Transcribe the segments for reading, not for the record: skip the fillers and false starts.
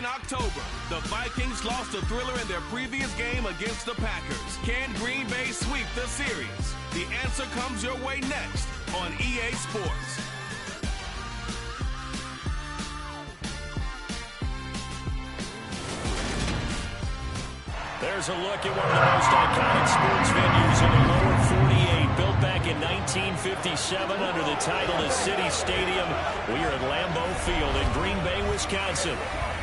In October, the Vikings lost a thriller in their previous game against the Packers. Can Green Bay sweep the series? The answer comes your way next on EA Sports. There's a look at one of the most iconic sports venues in the lower 48, built back in 1957 under the title of City Stadium. We are at Lambeau Field in Green Bay, Wisconsin.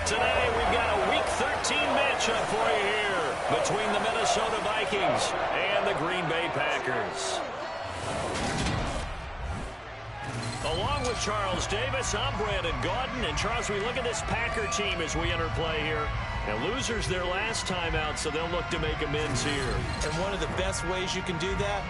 Today, we've got a Week 13 matchup for you here between the Minnesota Vikings and the Green Bay Packers. Along with Charles Davis, I'm Brandon Gaudin. And Charles, we look at this Packer team as we enter play here. Now, losers their last time out, so they'll look to make amends here. And one of the best ways you can do that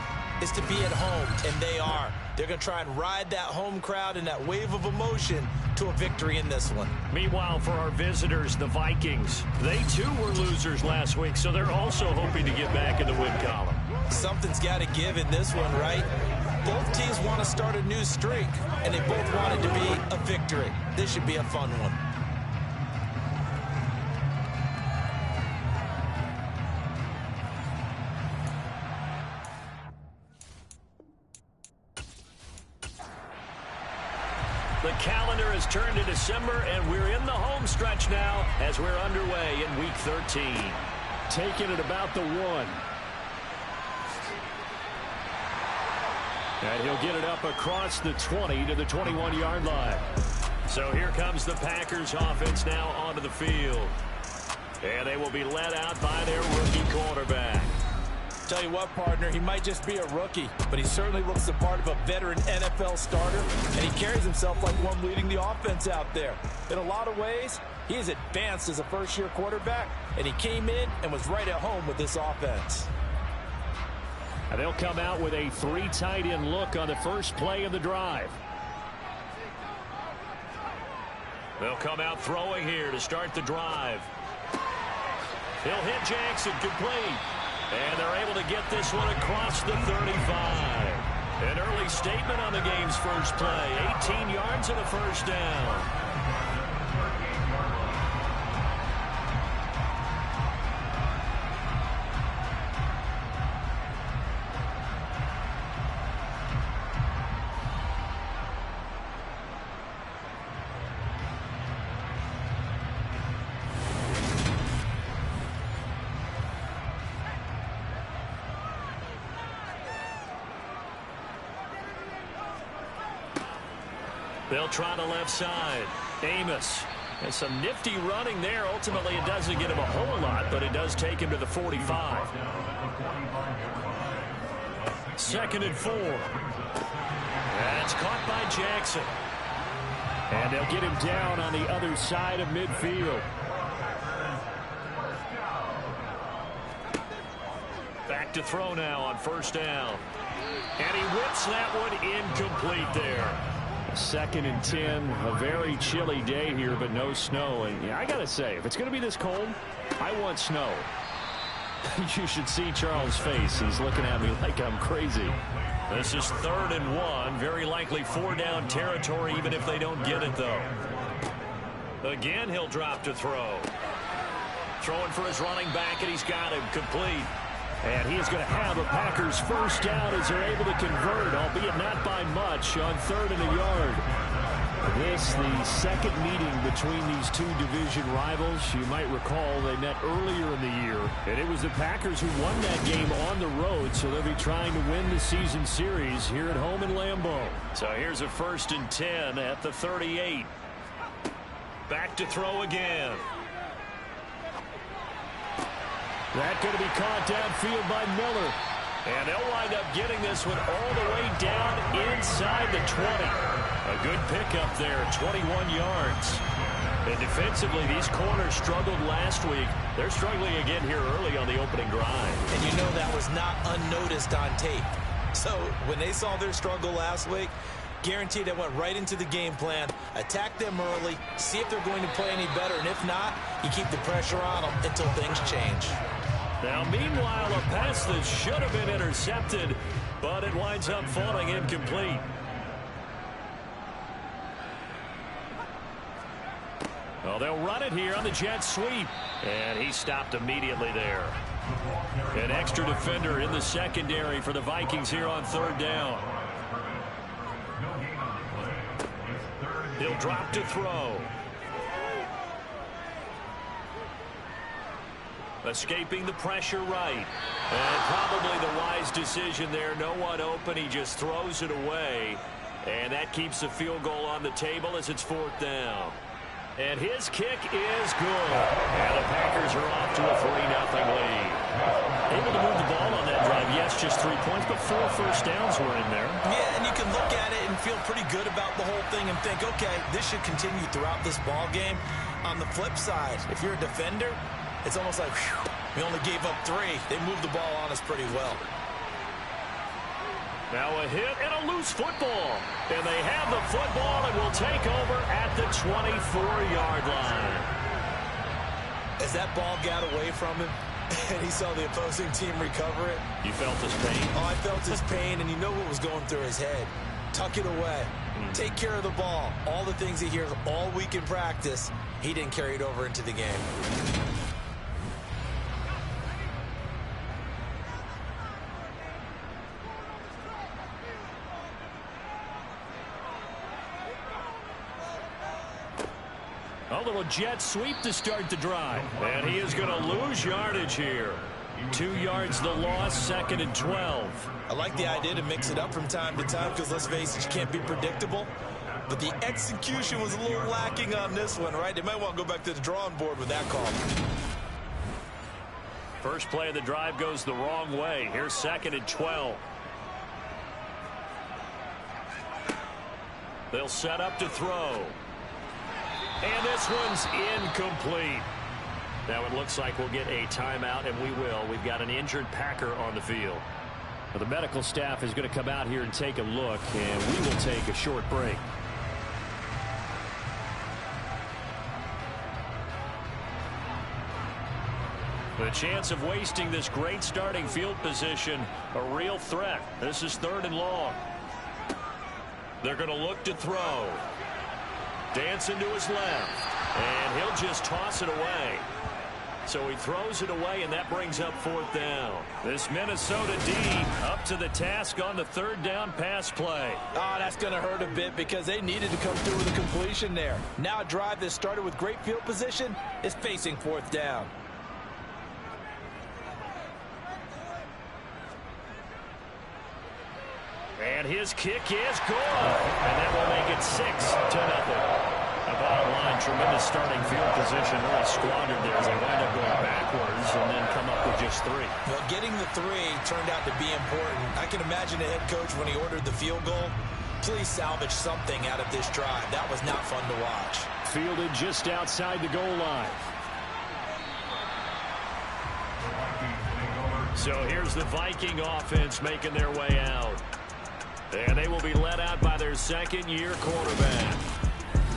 is to be at home, and they are. They're going to try and ride that home crowd and that wave of emotion to a victory in this one. Meanwhile, for our visitors, the Vikings, they too were losers last week, so they're also hoping to get back in the win column. Something's got to give in this one, right? Both teams want to start a new streak, and they both want it to be a victory. This should be a fun one. The calendar has turned to December, and we're in the home stretch now as we're underway in Week 13. Taking it about the 1. And he'll get it up across the 20 to the 21-yard line. So here comes the Packers offense now onto the field. And they will be led out by their rookie quarterback. Tell you what, partner, he might just be a rookie, but he certainly looks the part of a veteran NFL starter, and he carries himself like one leading the offense out there. In a lot of ways, he is advanced as a first-year quarterback, and he came in and was right at home with this offense. And they'll come out with a 3 tight end look on the first play of the drive. They'll come out throwing here to start the drive. He'll hit Jackson, complete. And they're able to get this one across the 35. An early statement on the game's first play. 18 yards and a first down. They'll try the left side. Amos. And some nifty running there. Ultimately, it doesn't get him a whole lot, but it does take him to the 45. 2nd and 4. That's caught by Jackson. And they'll get him down on the other side of midfield. Back to throw now on first down. And he whips that one incomplete there. 2nd and 10, a very chilly day here, but no snow. And yeah, I got to say, if it's going to be this cold, I want snow. You should see Charles' face. He's looking at me like I'm crazy. This is 3rd and 1, very likely 4-down territory, even if they don't get it, though. Again, he'll drop to throw. Throwing for his running back, and he's got him complete. And he is going to have a Packers first down as they're able to convert, albeit not by much, on 3rd and a yard. This, the second meeting between these two division rivals. You might recall they met earlier in the year, and it was the Packers who won that game on the road, so they'll be trying to win the season series here at home in Lambeau. So here's a 1st and 10 at the 38. Back to throw again. That going to be caught downfield by Miller. And they'll wind up getting this one all the way down inside the 20. A good pickup there, 21 yards. And defensively, these corners struggled last week. They're struggling again here early on the opening drive. And you know that was not unnoticed on tape. So when they saw their struggle last week, guaranteed they went right into the game plan, attack them early, see if they're going to play any better, and if not, you keep the pressure on them until things change. Now, meanwhile, a pass that should have been intercepted, but it winds up falling incomplete. Well, they'll run it here on the jet sweep. And he stopped immediately there. An extra defender in the secondary for the Vikings here on third down. He'll drop to throw. Escaping the pressure right. And probably the wise decision there. No one open. He just throws it away. And that keeps the field goal on the table as it's fourth down. And his kick is good. And the Packers are off to a 3-0 lead. Able to move the ball on that drive. Yes, just 3 points, but 4 first downs were in there. Yeah, and you can look at it and feel pretty good about the whole thing and think, okay, this should continue throughout this ball game. On the flip side, if you're a defender, it's almost like, whew, we only gave up 3. They moved the ball on us pretty well. Now a hit and a loose football. And they have the football and will take over at the 24-yard line. As that ball got away from him and he saw the opposing team recover it. You felt his pain? Oh, I felt his pain, and you know what was going through his head. Tuck it away. Take care of the ball. All the things he hears all week in practice, he didn't carry it over into the game. A little jet sweep to start the drive. And he is going to lose yardage here. 2 yards the loss, 2nd and 12. I like the idea to mix it up from time to time because, let's face it, you can't be predictable. But the execution was a little lacking on this one, right? They might want to go back to the drawing board with that call. First play of the drive goes the wrong way. Here's 2nd and 12. They'll set up to throw. And this one's incomplete. Now it looks like we'll get a timeout, and we will. We've got an injured Packer on the field. Well, the medical staff is going to come out here and take a look, and we will take a short break. The chance of wasting this great starting field position, a real threat. This is 3rd and long. They're going to look to throw. Dancing to his left, and he'll just toss it away. So he throws it away, and that brings up 4th down. This Minnesota D up to the task on the 3rd down pass play. Oh, that's going to hurt a bit because they needed to come through with a completion there. Now a drive that started with great field position is facing 4th down. And his kick is good. And that will make it 6-0. The bottom line, tremendous starting field position. Really squandered there as they wind up going backwards and then come up with just 3. Well, getting the 3 turned out to be important. I can imagine the head coach when he ordered the field goal. Please salvage something out of this drive. That was not fun to watch. Fielded just outside the goal line. So here's the Viking offense making their way out. And they will be led out by their 2nd-year quarterback.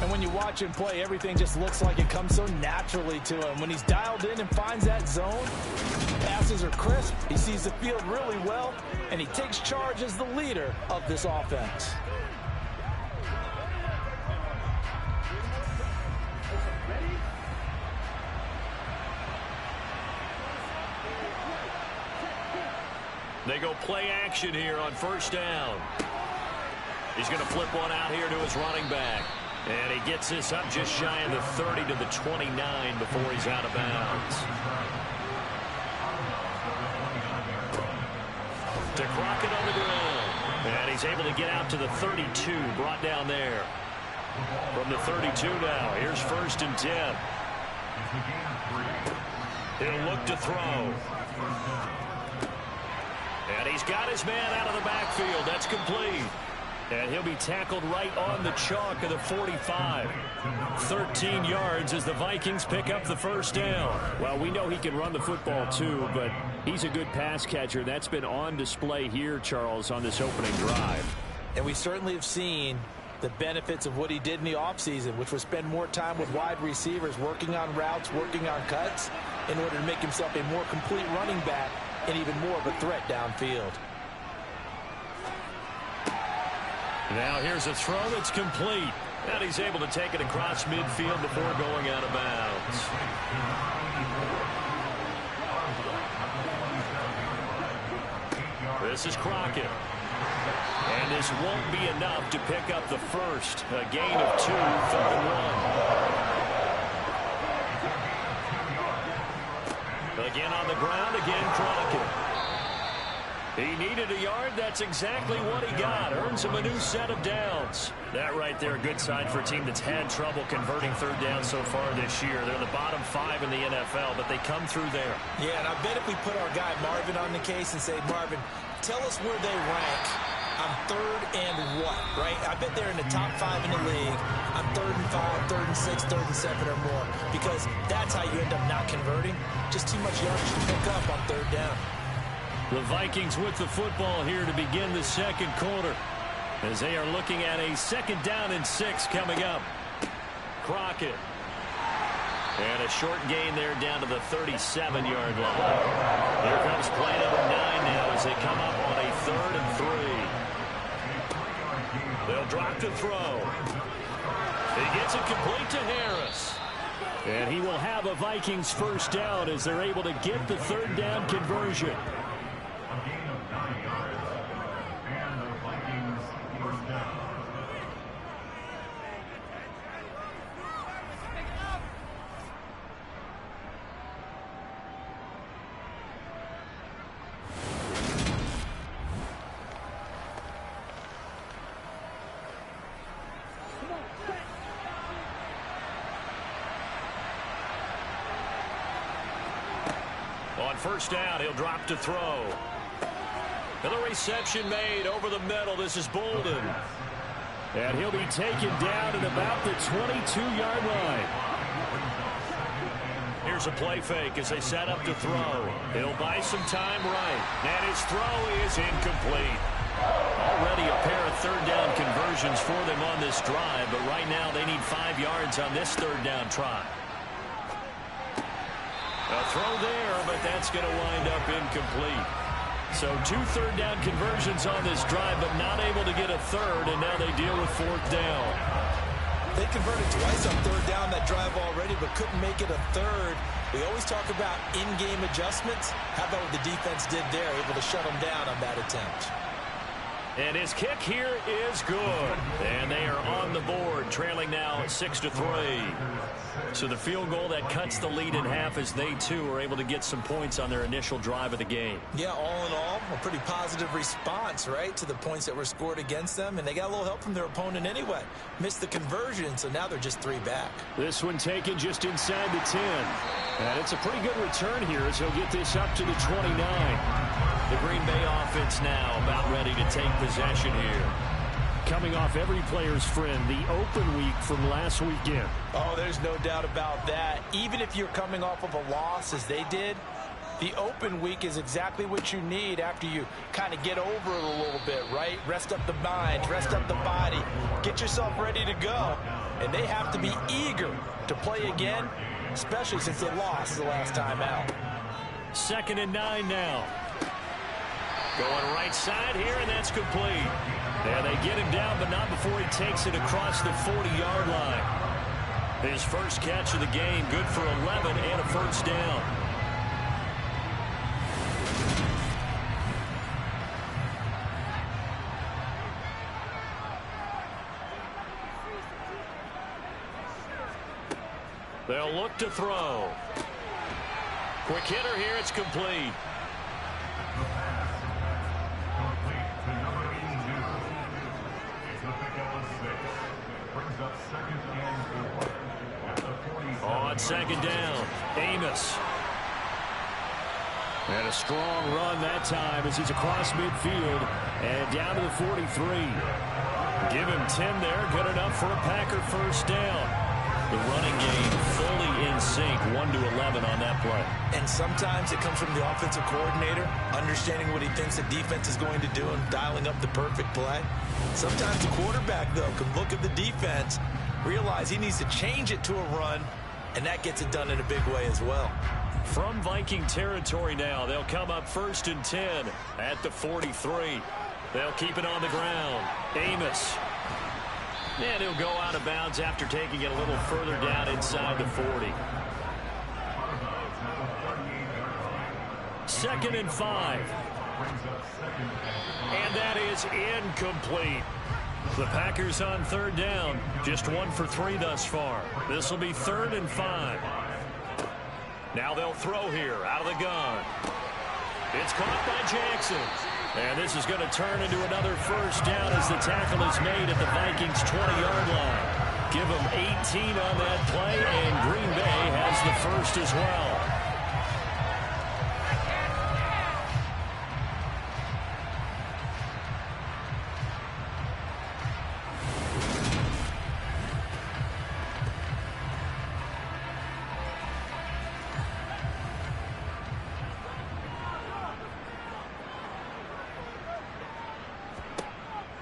And when you watch him play, everything just looks like it comes so naturally to him. When he's dialed in and finds that zone, passes are crisp, he sees the field really well, and he takes charge as the leader of this offense. They go play action here on 1st down. He's going to flip one out here to his running back. And he gets this up just shy of the 30 to the 29 before he's out of bounds. To Crockett on the ground. And he's able to get out to the 32, brought down there. From the 32 now, here's 1st and 10. He'll look to throw. And he's got his man out of the backfield. That's complete. And he'll be tackled right on the chalk of the 45. 13 yards as the Vikings pick up the 1st down. Well, we know he can run the football too, but he's a good pass catcher. That's been on display here, Charles, on this opening drive. And we certainly have seen the benefits of what he did in the offseason, which was spend more time with wide receivers, working on routes, working on cuts, in order to make himself a more complete running back and even more of a threat downfield. Now here's a throw that's complete. And he's able to take it across midfield before going out of bounds. This is Crockett. And this won't be enough to pick up the first. A gain of 2, 3rd and 1. Again on the ground, again Crockett. He needed a yard. That's exactly what he got. Earns him a new set of downs. That right there, a good sign for a team that's had trouble converting 3rd down so far this year. They're in the bottom 5 in the NFL, but they come through there. Yeah, and I bet if we put our guy Marvin on the case and say, Marvin, tell us where they rank on 3rd and what, right? I bet they're in the top 5 in the league on 3rd and 5, 3rd and 6, 3rd and 7 or more, because that's how you end up not converting. Just too much yardage to pick up on 3rd down. The Vikings with the football here to begin the second quarter, as they are looking at a 2nd down and 6 coming up. Crockett. And a short gain there down to the 37-yard line. Here comes play number 9 now as they come up on a 3rd and 3. They'll drop to throw. He gets it complete to Harris. And he will have a Vikings first down as they're able to get the 3rd down conversion. On first down, he'll drop to throw. And the reception made over the middle. This is Bolden. And he'll be taken down at about the 22-yard line. Here's a play fake as they set up to throw. He'll buy some time right. And his throw is incomplete. Already a pair of 3rd down conversions for them on this drive, but right now they need 5 yards on this 3rd down try. A throw there, but that's going to wind up incomplete. So 2 3rd down conversions on this drive, but not able to get a 3rd, and now they deal with 4th down. They converted twice on 3rd down that drive already, but couldn't make it a 3rd. We always talk about in-game adjustments. How about what the defense did there, able to shut them down on that attempt. And his kick here is good. And they are on the board, trailing now 6-3. So the field goal that cuts the lead in half as they, too, are able to get some points on their initial drive of the game. Yeah, all in all, a pretty positive response, right, to the points that were scored against them. And they got a little help from their opponent anyway. Missed the conversion, so now they're just 3 back. This one taken just inside the 10. And it's a pretty good return here as he'll get this up to the 29. The Green Bay offense now about ready to take possession here. Coming off every player's friend, the open week from last weekend. Oh, there's no doubt about that. Even if you're coming off of a loss as they did, the open week is exactly what you need after you kind of get over it a little bit, right? Rest up the mind, rest up the body, get yourself ready to go. And they have to be eager to play again, especially since they lost the last time out. 2nd and 9 now. Going right side here, and that's complete. And they get him down, but not before he takes it across the 40-yard line. His first catch of the game, good for 11 and a first down. They'll look to throw. Quick hitter here, it's complete. On 2nd down, Amos. And a strong run that time as he's across midfield and down to the 43. Give him 10 there, good enough for a Packer first down. The running game fully in sync, 1-11 on that play. And sometimes it comes from the offensive coordinator, understanding what he thinks the defense is going to do and dialing up the perfect play. Sometimes the quarterback, though, can look at the defense, realize he needs to change it to a run, and that gets it done in a big way as well. From Viking territory now, they'll come up 1st and 10 at the 43. They'll keep it on the ground. Amos. And he'll go out of bounds after taking it a little further down inside the 40. 2nd and 5. And that is incomplete. The Packers on 3rd down. Just 1 for 3 thus far. This will be 3rd and 5. Now they'll throw here out of the gun. It's caught by Jackson. And this is going to turn into another first down as the tackle is made at the Vikings' 20-yard line. Give them 18 on that play, and Green Bay has the first as well.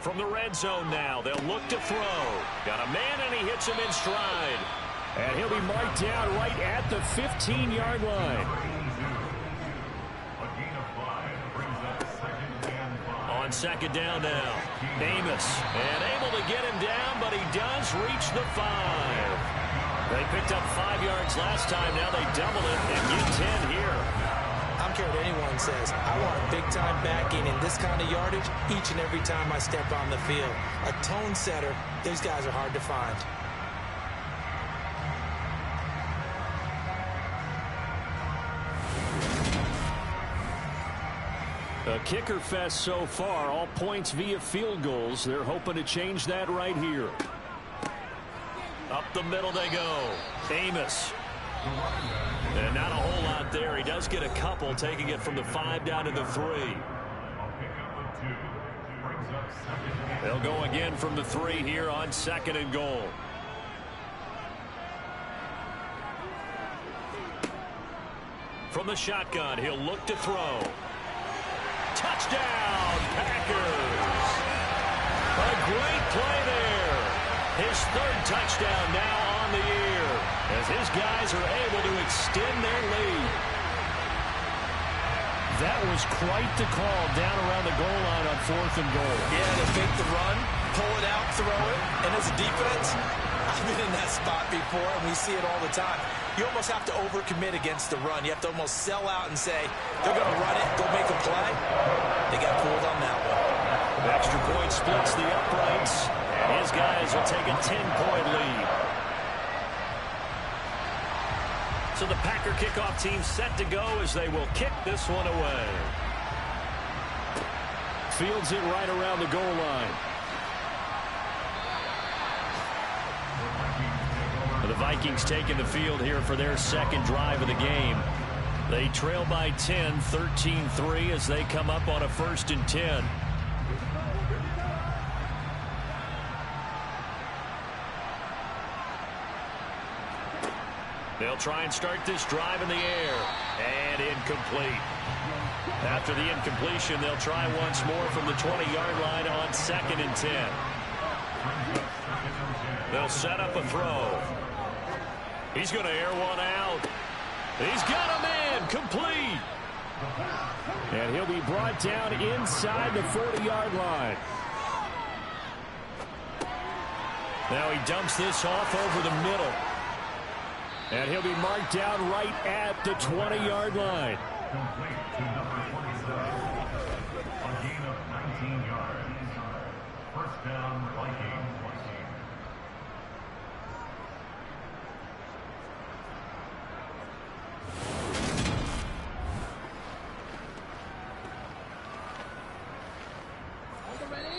From the red zone now, they'll look to throw. Got a man, and he hits him in stride. And he'll be marked down right at the 15-yard line. On 2nd down now, Amos. And able to get him down, but he does reach the 5. They picked up 5 yards last time. Now they double it and get 10 here. I don't care what anyone says. I want big-time backing in this kind of yardage each and every time I step on the field. A tone setter, these guys are hard to find. A kicker fest so far, all points via field goals. They're hoping to change that right here. Up the middle they go. Amos. And not a whole lot there. He does get a couple, taking it from the 5 down to the 3. They'll go again from the 3 here on 2nd and goal. From the shotgun, he'll look to throw. Touchdown, Packers! A great play there. His 3rd touchdown now on the year, as his guys are able to extend their lead. That was quite the call down around the goal line on 4th and goal. Yeah, they fake the run, pull it out, throw it, and as a defense, I've been in that spot before, and we see it all the time. You almost have to overcommit against the run. You have to almost sell out and say, they're going to run it, go make a play. They got fooled on that one. The extra point splits the uprights, and his guys will take a 10-point lead. So the Packer kickoff team set to go as they will kick this one away. Fields it right around the goal line. The Vikings taking the field here for their 2nd drive of the game. They trail by 10, 13-3 as they come up on a 1st and 10. They'll try and start this drive in the air. And incomplete. After the incompletion, they'll try once more from the 20-yard line on 2nd and 10. They'll set up a throw. He's going to air one out. He's got a man complete. And he'll be brought down inside the 40-yard line. Now he dumps this off over the middle. And he'll be marked down right at the 20-yard line. A gain of 19 yards. First down, Vikings.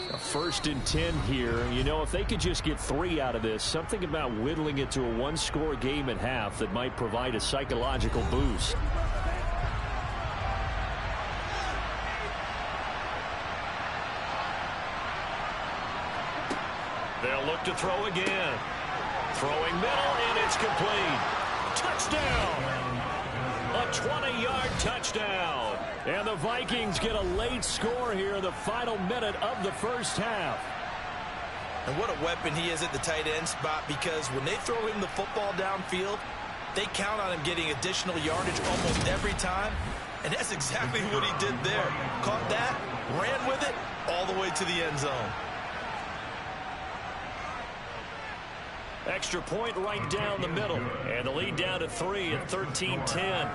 A 1st and 10 here. You know, if they could just get 3 out of this, something about whittling it to a 1-score game at half that might provide a psychological boost. They'll look to throw again. Throwing middle, and it's complete. Touchdown! A 20-yard touchdown. And the Vikings get a late score here in the final minute of the first half. And what a weapon he is at the tight end spot, because when they throw him the football downfield, they count on him getting additional yardage almost every time. And that's exactly what he did there. Caught that, ran with it, all the way to the end zone. Extra point right down the middle. And the lead down to 3 at 13-10.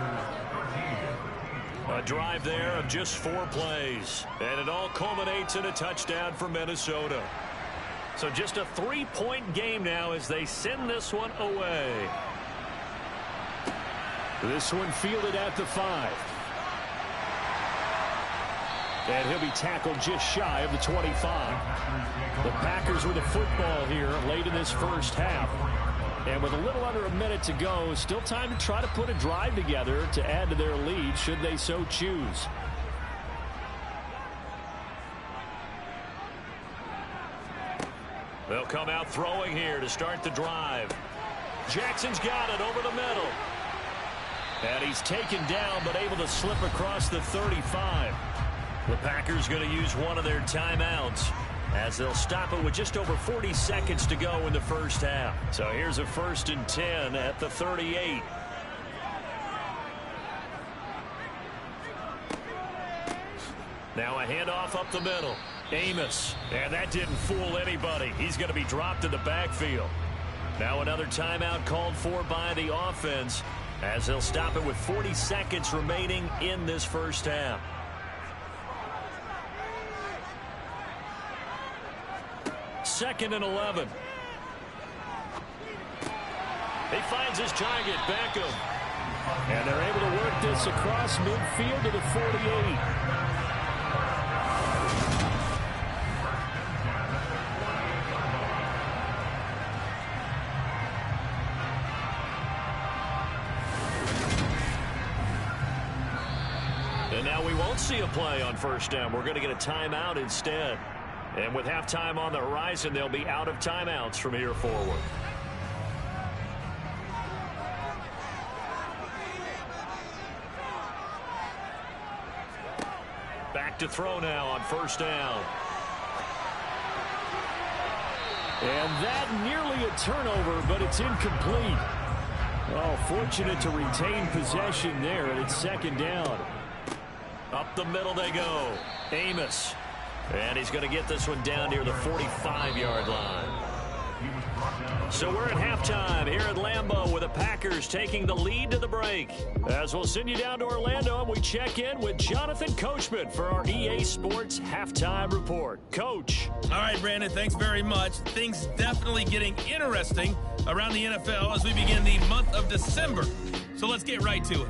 A drive there of just 4 plays. And it all culminates in a touchdown for Minnesota. So just a 3-point game now as they send this one away. This one fielded at the 5. And he'll be tackled just shy of the 25. The Packers with the football here late in this first half. And with a little under a minute to go, still time to try to put a drive together to add to their lead should they so choose. They'll come out throwing here to start the drive. Jackson's got it over the middle. And he's taken down but able to slip across the 35. The Packers going to use one of their timeouts as they'll stop it with just over 40 seconds to go in the first half. So here's a 1st and 10 at the 38. Now a handoff up the middle. Amos. And that didn't fool anybody. He's going to be dropped in the backfield. Now another timeout called for by the offense as they'll stop it with 40 seconds remaining in this first half. Second and 11. He finds his target, Beckham. And they're able to work this across midfield to the 48. And now we won't see a play on first down. We're going to get a timeout instead. And with halftime on the horizon, they'll be out of timeouts from here forward. Back to throw now on first down. And that nearly a turnover, but it's incomplete. Oh, fortunate to retain possession there, and it's second down. Up the middle they go. Amos. And he's going to get this one down near the 45-yard line. So we're at halftime here at Lambeau with the Packers taking the lead to the break. As we'll send you down to Orlando and we check in with Jonathan Coachman for our EA Sports Halftime Report. Coach. All right, Brandon, thanks very much. Things definitely getting interesting around the NFL as we begin the month of December. So let's get right to it.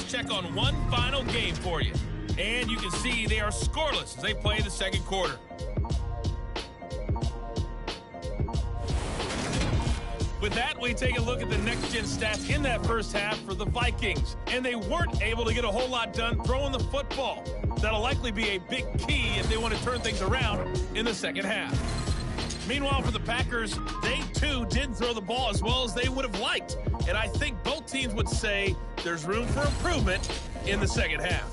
Check on one final game for you. And you can see they are scoreless as they play the second quarter. With that, we take a look at the next-gen stats in that first half for the Vikings. And they weren't able to get a whole lot done throwing the football. That'll likely be a big key if they want to turn things around in the second half. Meanwhile, for the Packers, they too didn't throw the ball as well as they would have liked. And I think both teams would say there's room for improvement in the second half.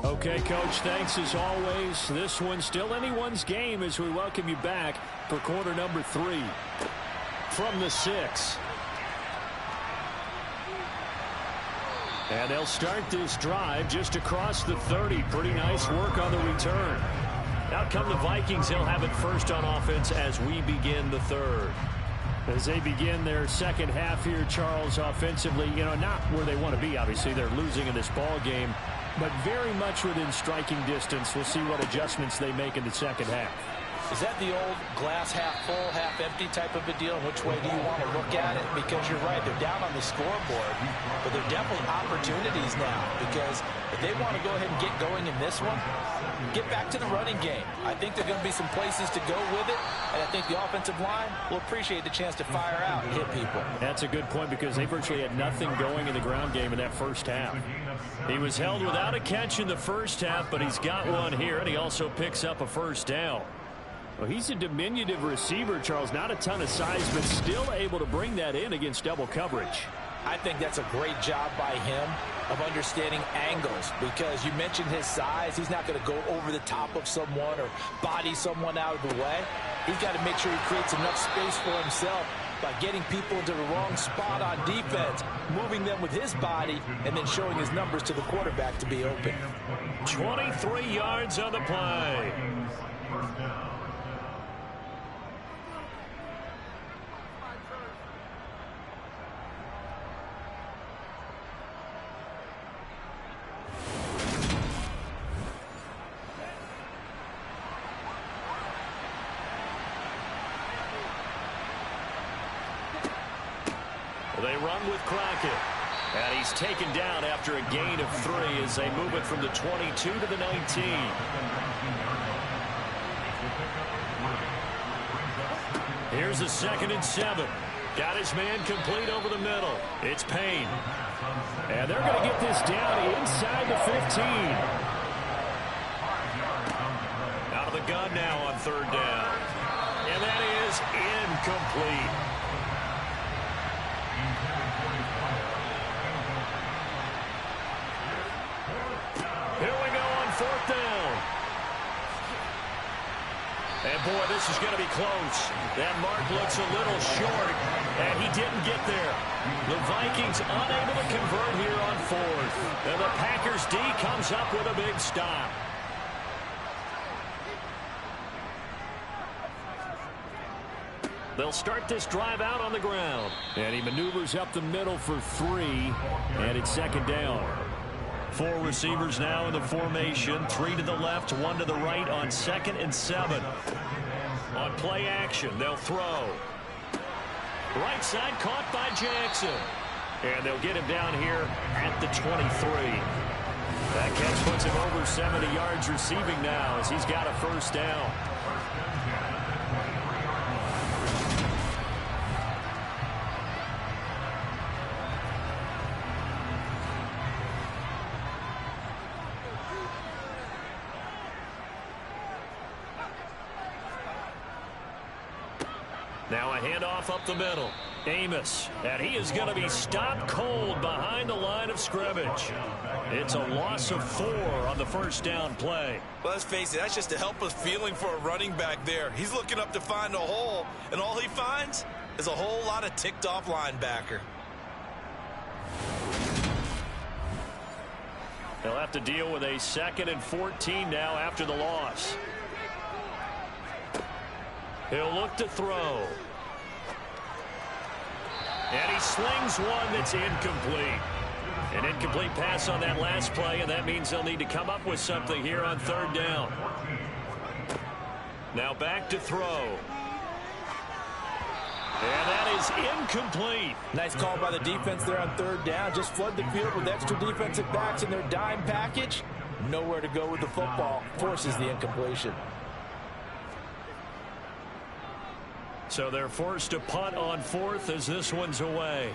Okay, Coach, thanks as always. This one's still anyone's game as we welcome you back for quarter number 3. From the 6. And they'll start this drive just across the 30. Pretty nice work on the return. Out come the Vikings. They'll have it first on offense as we begin the third. As they begin their second half here, Charles, offensively, not where they want to be, obviously. They're losing in this ball game, but very much within striking distance. We'll see what adjustments they make in the second half. Is that the old glass half full, half empty type of a deal? Which way do you want to look at it? Because you're right, they're down on the scoreboard, but they're definitely opportunities now because if they want to go ahead and get going in this one, get back to the running game. I think there are going to be some places to go with it, and I think the offensive line will appreciate the chance to fire out and hit people. That's a good point because they virtually had nothing going in the ground game in that first half. He was held without a catch in the first half, but he's got one here, and he also picks up a first down. Well, he's a diminutive receiver, Charles. Not a ton of size, but still able to bring that in against double coverage. I think that's a great job by him. of understanding angles, because you mentioned his size. He's not going to go over the top of someone or body someone out of the way. He's got to make sure he creates enough space for himself by getting people into the wrong spot on defense, moving them with his body, and then showing his numbers to the quarterback to be open. 23 yards on the play. They run with Crockett. And he's taken down after a gain of 3 as they move it from the 22 to the 19. Here's a 2nd and 7. Got his man complete over the middle. It's Payne. And they're going to get this down inside the 15. Out of the gun now on 3rd down. And that is incomplete. Here we go on 4th down. And boy, this is going to be close. That mark looks a little short, and he didn't get there. The Vikings unable to convert here on 4th. And the Packers D comes up with a big stop. They'll start this drive out on the ground. And he maneuvers up the middle for 3, and it's 2nd down. 4 receivers now in the formation. 3 to the left, 1 to the right on 2nd and 7. On play action, they'll throw. Right side caught by Jackson. And they'll get him down here at the 23. That catch puts him over 70 yards receiving now as he's got a 1st down. Now a handoff up the middle. Amos, and he is going to be stopped cold behind the line of scrimmage. It's a loss of 4 on the 1st down play. Well, let's face it, that's just a helpless feeling for a running back there. He's looking up to find a hole, and all he finds is a whole lot of ticked-off linebacker. They'll have to deal with a 2nd and 14 now after the loss. He'll look to throw. And he slings one that's incomplete. An incomplete pass on that last play, and that means they'll need to come up with something here on 3rd down. Now back to throw. And that is incomplete. Nice call by the defense there on 3rd down. Just flood the field with extra defensive backs in their dime package. Nowhere to go with the football. Forces the incompletion. So they're forced to punt on 4th as this one's away.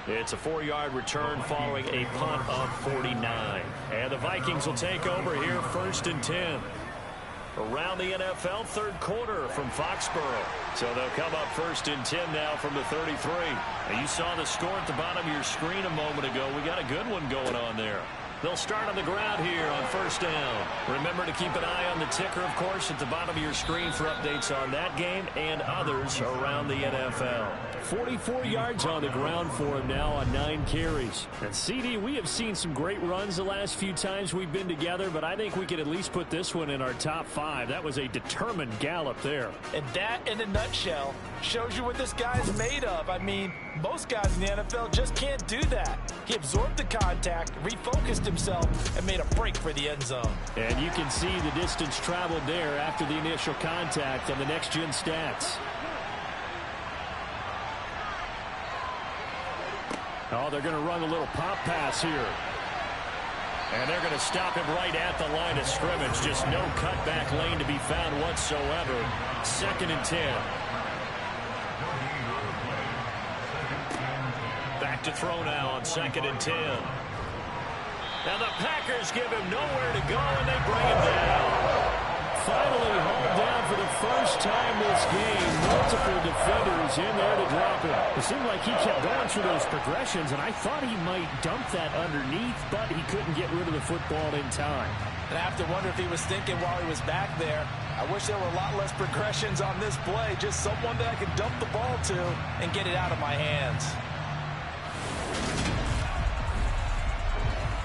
It's a 4-yard return following a punt of 49. And the Vikings will take over here 1st and 10. Around the NFL 3rd quarter from Foxborough. So they'll come up 1st and 10 now from the 33. Now you saw the score at the bottom of your screen a moment ago. We got a good one going on there. They'll start on the ground here on 1st down. Remember to keep an eye on the ticker, of course, at the bottom of your screen for updates on that game and others around the NFL. 44 yards on the ground for him now on 9 carries. And CD, we have seen some great runs the last few times we've been together, but I think we could at least put this one in our top 5. That was a determined gallop there. And that, in a nutshell, shows you what this guy's made of. I mean, most guys in the NFL just can't do that. He absorbed the contact, refocused himself, and made a break for the end zone. And you can see the distance traveled there after the initial contact on the next-gen stats. Oh, they're going to run a little pop pass here. And they're going to stop him right at the line of scrimmage. Just no cutback lane to be found whatsoever. 2nd and 10. Back to throw now on 2nd and 10. And the Packers give him nowhere to go, and they bring him down. finally hauled down for the first time this game. Multiple defenders in there to drop him. It seemed like he kept going through those progressions, and I thought he might dump that underneath, but he couldn't get rid of the football in time. And I have to wonder if he was thinking while he was back there, I wish there were a lot less progressions on this play. Just someone that I could dump the ball to and get it out of my hands.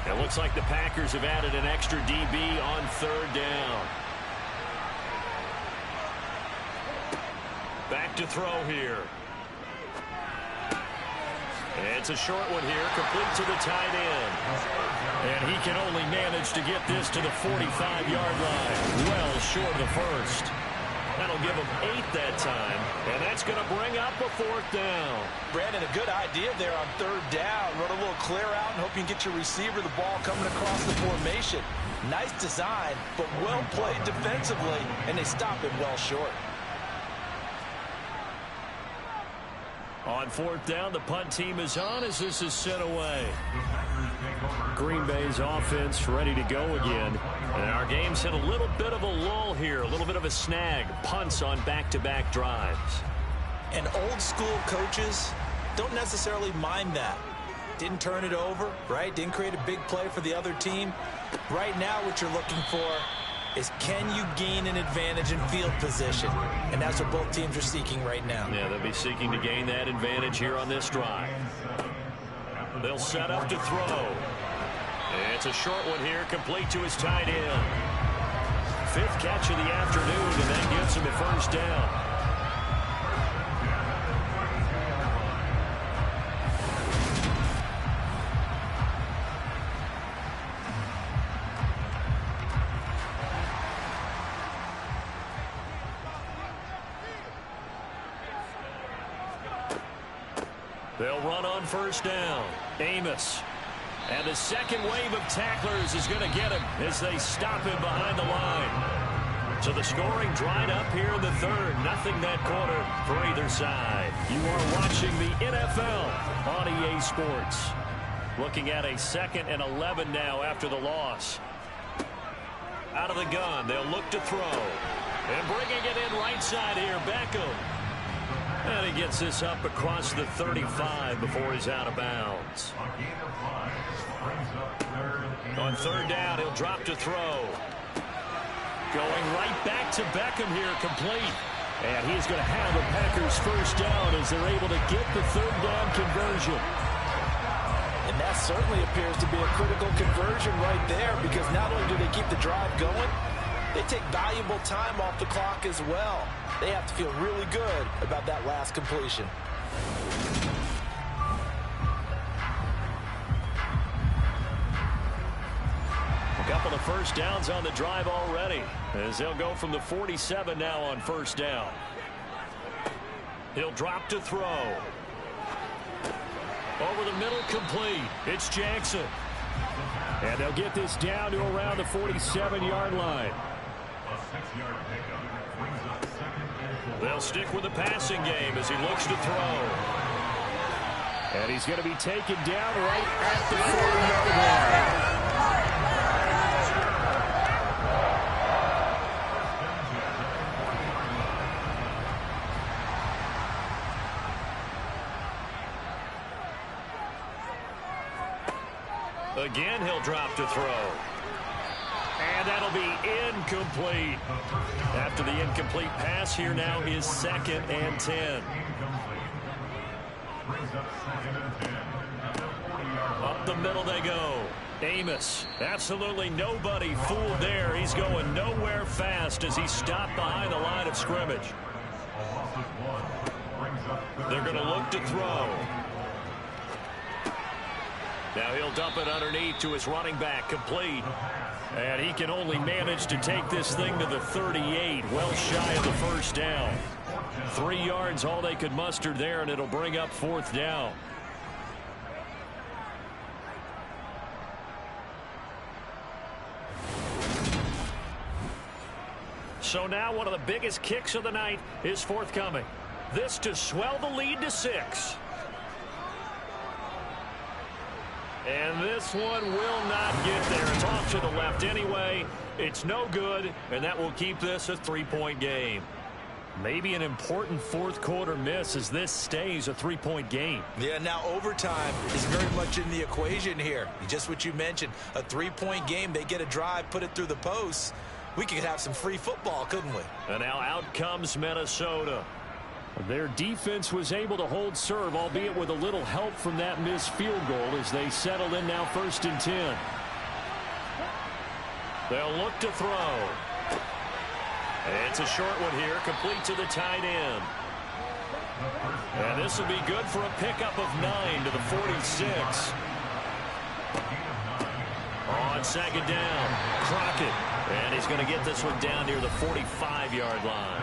It looks like the Packers have added an extra DB on third down. Back to throw here. It's a short one here, complete to the tight end. And he can only manage to get this to the 45-yard line. Well short of the first. That'll give him 8 that time. And that's going to bring up a 4th down. Brandon, a good idea there on third down. Run a little clear out and hope you can get your receiver the ball coming across the formation. Nice design, but well played defensively, and they stop it well short. On 4th down, the punt team is on as this is sent away. Green Bay's offense ready to go again. And our game's hit a little bit of a lull here, a little bit of a snag. Punts on back-to-back drives. And old school coaches don't necessarily mind that. Didn't turn it over, right? Didn't create a big play for the other team. Right now what you're looking for is can you gain an advantage in field position? And that's what both teams are seeking right now. Yeah, they'll be seeking to gain that advantage here on this drive. They'll set up to throw. It's a short one here, complete to his tight end. 5th catch of the afternoon, and that gives him a first down. They'll run on first down. Amos. And the second wave of tacklers is going to get him as they stop him behind the line. So the scoring dried up here in the third. Nothing that quarter for either side. You are watching the NFL on EA Sports. Looking at a 2nd and 11 now after the loss. Out of the gun. They'll look to throw. And bringing it in right side here, Beckham. And he gets this up across the 35 before he's out of bounds. On third down, he'll drop to throw. Going right back to Beckham here, complete. And he's going to have the Packers first down as they're able to get the third down conversion. And that certainly appears to be a critical conversion right there, because not only do they keep the drive going, they take valuable time off the clock as well. They have to feel really good about that last completion. A couple of first downs on the drive already, as they'll go from the 47 now on first down. He'll drop to throw. Over the middle, complete. It's Jackson. And they'll get this down to around the 47-yard line. They'll stick with the passing game as he looks to throw. And he's going to be taken down right at the 40-yard line. Again, he'll drop to throw. And that'll be incomplete. After the incomplete pass, here now is 2nd and 10. Up the middle they go. Amos, absolutely nobody fooled there. He's going nowhere fast as he stopped behind the line of scrimmage. They're going to look to throw. Now he'll dump it underneath to his running back, complete. And he can only manage to take this thing to the 38, well shy of the first down. 3 yards all they could muster there, and it'll bring up 4th down. So now one of the biggest kicks of the night is forthcoming. This to swell the lead to 6. And this one will not get there. It's off to the left anyway. It's no good, and that will keep this a 3-point game. Maybe an important fourth quarter miss as this stays a 3-point game. Yeah, now overtime is very much in the equation here. Just what you mentioned, a 3-point game. They get a drive, put it through the posts. We could have some free football, couldn't we? And now out comes Minnesota. Their defense was able to hold serve, albeit with a little help from that missed field goal as they settle in now 1st and 10. They'll look to throw. It's a short one here, complete to the tight end. And this will be good for a pickup of 9 to the 46. On 2nd down, Crockett. And he's going to get this one down near the 45-yard line.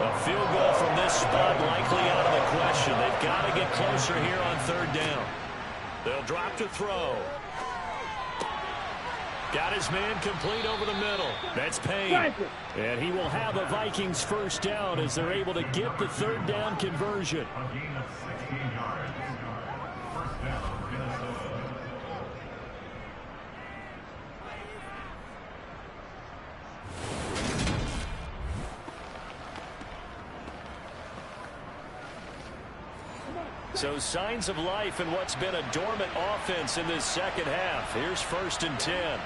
A field goal from this spot likely out of the question. They've got to get closer here on 3rd down. They'll drop to throw. Got his man complete over the middle. That's Payne. And he will have a Vikings 1st down as they're able to get the 3rd down conversion. A gain of 16 yards. 1st down, Minnesota. So signs of life in what's been a dormant offense in this 2nd half. Here's 1st and 10.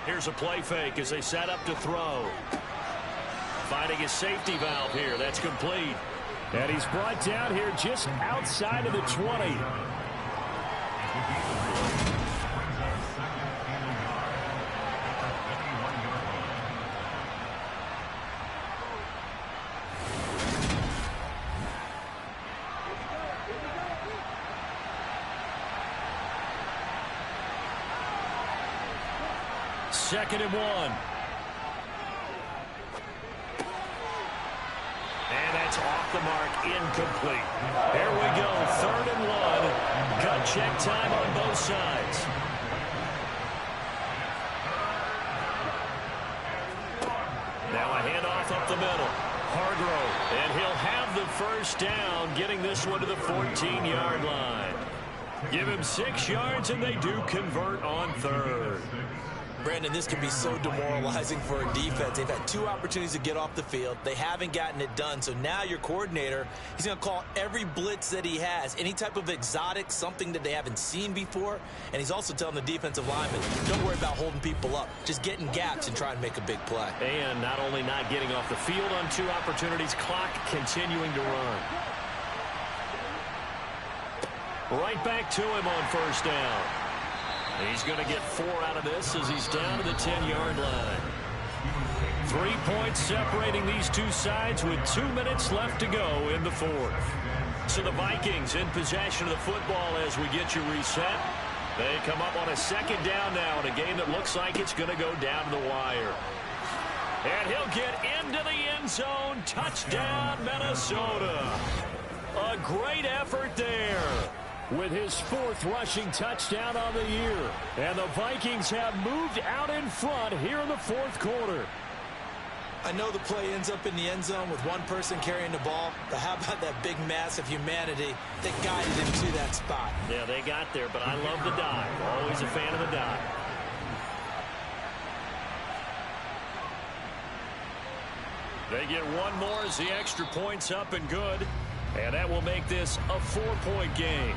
Here's a play fake as they set up to throw. Finding his safety valve here. That's complete. And he's brought down here just outside of the 20. Second and 1. And that's off the mark, incomplete. Here we go, 3rd and 1. Gut check time on both sides. Now a handoff up the middle. Hargrove, and he'll have the 1st down, getting this one to the 14-yard line. Give him 6 yards, and they do convert on 3rd. Brandon, this can be so demoralizing for a defense. They've had 2 opportunities to get off the field. They haven't gotten it done. So now your coordinator, he's going to call every blitz that he has, any type of exotic, something that they haven't seen before. And he's also telling the defensive linemen, don't worry about holding people up. Just get in gaps and try and make a big play. And not only not getting off the field on 2 opportunities, clock continuing to run. Right back to him on 1st down. He's going to get 4 out of this as he's down to the 10-yard line. 3 points separating these 2 sides with 2 minutes left to go in the 4th. So the Vikings in possession of the football as we get you reset. They come up on a 2nd down now in a game that looks like it's going to go down to the wire. And he'll get into the end zone. Touchdown, Minnesota. A great effort there, with his 4th rushing touchdown on the year. And the Vikings have moved out in front here in the 4th quarter. I know the play ends up in the end zone with one person carrying the ball, but how about that big mass of humanity that guided him to that spot? Yeah, they got there, but I love the dive. Always a fan of the dive. They get 1 more as the extra point's up and good. And that will make this a 4-point game.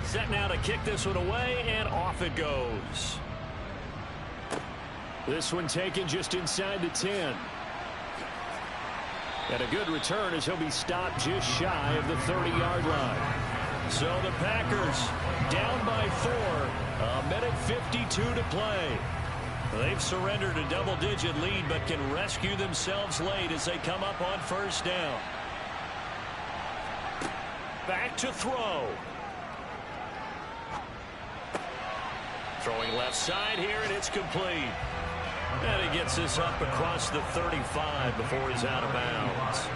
Set now to kick this one away, and off it goes. This one taken just inside the 10. And a good return as he'll be stopped just shy of the 30-yard line. So the Packers down by 4. 1:52 to play. They've surrendered a double-digit lead, but can rescue themselves late as they come up on 1st down. Back to throw. Throwing left side here, and it's complete. And he gets this up across the 35 before he's out of bounds.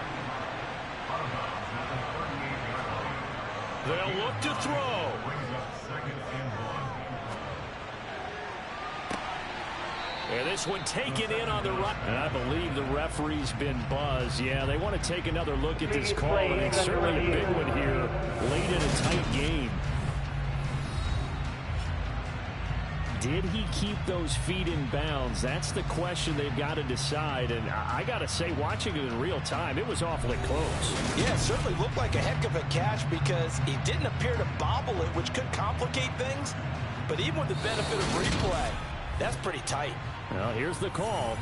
They'll look to throw. And this one taken in on the right. And I believe the referee's been buzzed. Yeah, they want to take another look at this call. And it's certainly a big one here late in a tight game. Did he keep those feet in bounds? That's the question they've got to decide. And I got to say, watching it in real time, it was awfully close. Yeah, it certainly looked like a heck of a catch because he didn't appear to bobble it, which could complicate things. But even with the benefit of replay, that's pretty tight. Well, here's the call.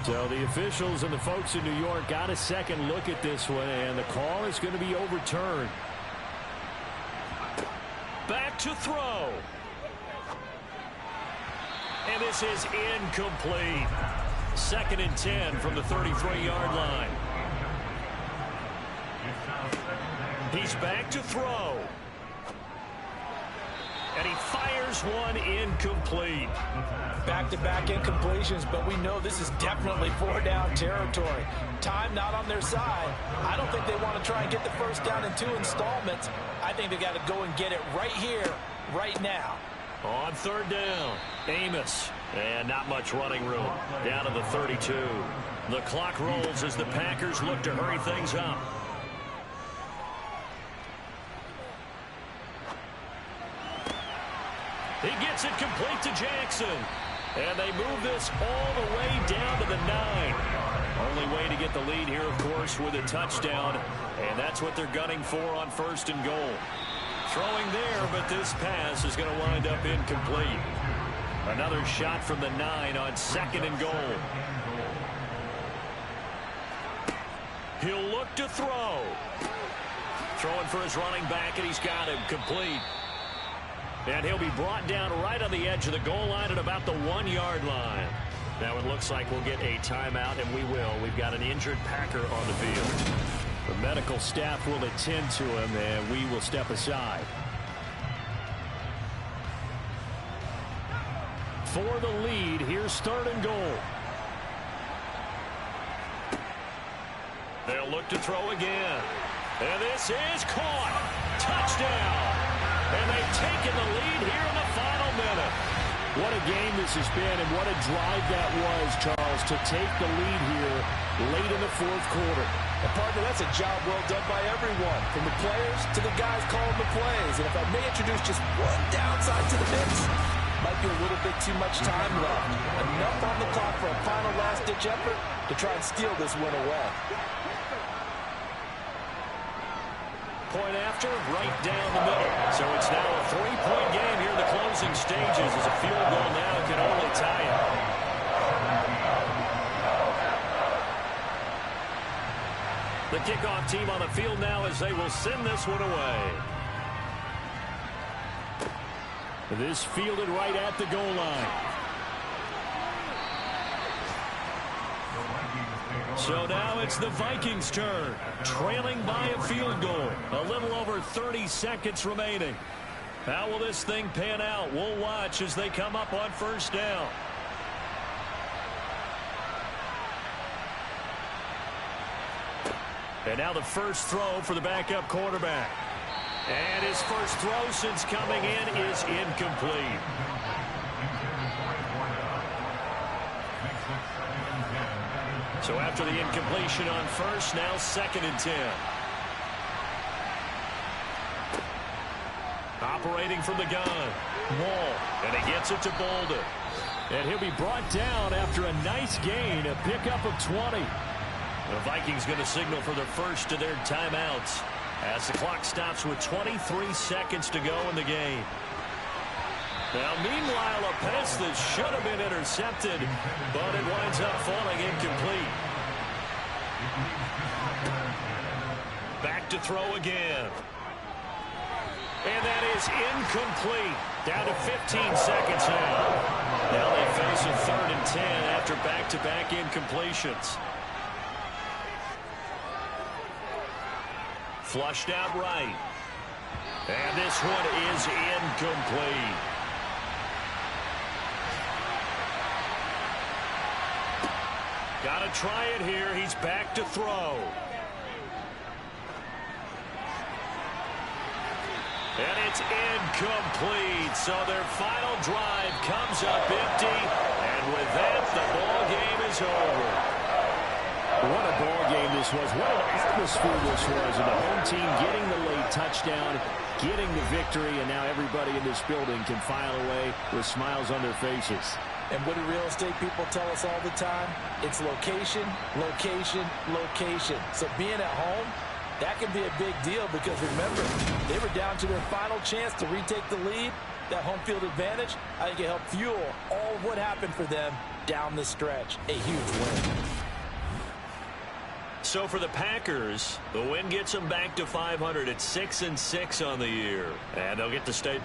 So the officials and the folks in New York got a second look at this one, and the call is going to be overturned. Back to throw. And this is incomplete. 2nd and 10 from the 33-yard line. He's back to throw. And he fires one incomplete. Back-to-back incompletions, but we know this is definitely 4-down territory. Time not on their side. I don't think they want to try and get the first down in 2 installments. I think they got to go and get it right here, right now. On 3rd down, Amos. And not much running room. Down to the 32. The clock rolls as the Packers look to hurry things up. He gets it complete to Jackson. And they move this all the way down to the 9. Only way to get the lead here, of course, with a touchdown. And that's what they're gunning for on 1st and goal. Throwing there, but this pass is going to wind up incomplete. Another shot from the 9 on 2nd and goal. He'll look to throw. Throwing for his running back, and he's got him complete. And he'll be brought down right on the edge of the goal line at about the 1-yard line. Now it looks like we'll get a timeout, and we will. We've got an injured Packer on the field. The medical staff will attend to him, and we will step aside. For the lead, here's 3rd and goal. They'll look to throw again. And this is caught. Touchdown. And they've taken the lead here in the final minute. What a game this has been, and what a drive that was, Charles, to take the lead here late in the 4th quarter. And partner, that's a job well done by everyone, from the players to the guys calling the plays. And if I may introduce just one downside to the mix, might be a little bit too much time left. Enough on the clock for a final last-ditch effort to try and steal this win away. Point after, right down the middle. So it's now a 3-point game here in the closing stages as a field goal now can only tie it. The kickoff team on the field now as they will send this one away. This fielded right at the goal line. So now it's the Vikings' turn, trailing by a field goal. A little over 30 seconds remaining. How will this thing pan out? We'll watch as they come up on 1st down. And now the first throw for the backup quarterback. And his first throw since coming in is incomplete. So after the incompletion on 1st, now 2nd and 10. Operating from the gun. Wall. And he gets it to Bolden. And he'll be brought down after a nice gain, a pickup of 20. The Vikings going to signal for their first of their timeouts as the clock stops with 23 seconds to go in the game. Now, meanwhile, a pass that should have been intercepted, but it winds up falling incomplete. Back to throw again. And that is incomplete. Down to 15 seconds now. Now they face a 3rd and 10 after back-to-back incompletions. Flushed out right. And this one is incomplete. Got to try it here. He's back to throw. And it's incomplete. So their final drive comes up empty. And And with that, the ball game is over. What a ball game this was. What an atmosphere this was. And the home team getting the late touchdown, getting the victory, and now everybody in this building can file away with smiles on their faces. And what do real estate people tell us all the time? It's location, location, location. So being at home, that can be a big deal because remember, they were down to their final chance to retake the lead. That home field advantage, I think it helped fuel all of what happened for them down the stretch. A huge win. So for the Packers, the win gets them back to 500 at 6-6 on the year. And they'll get to stay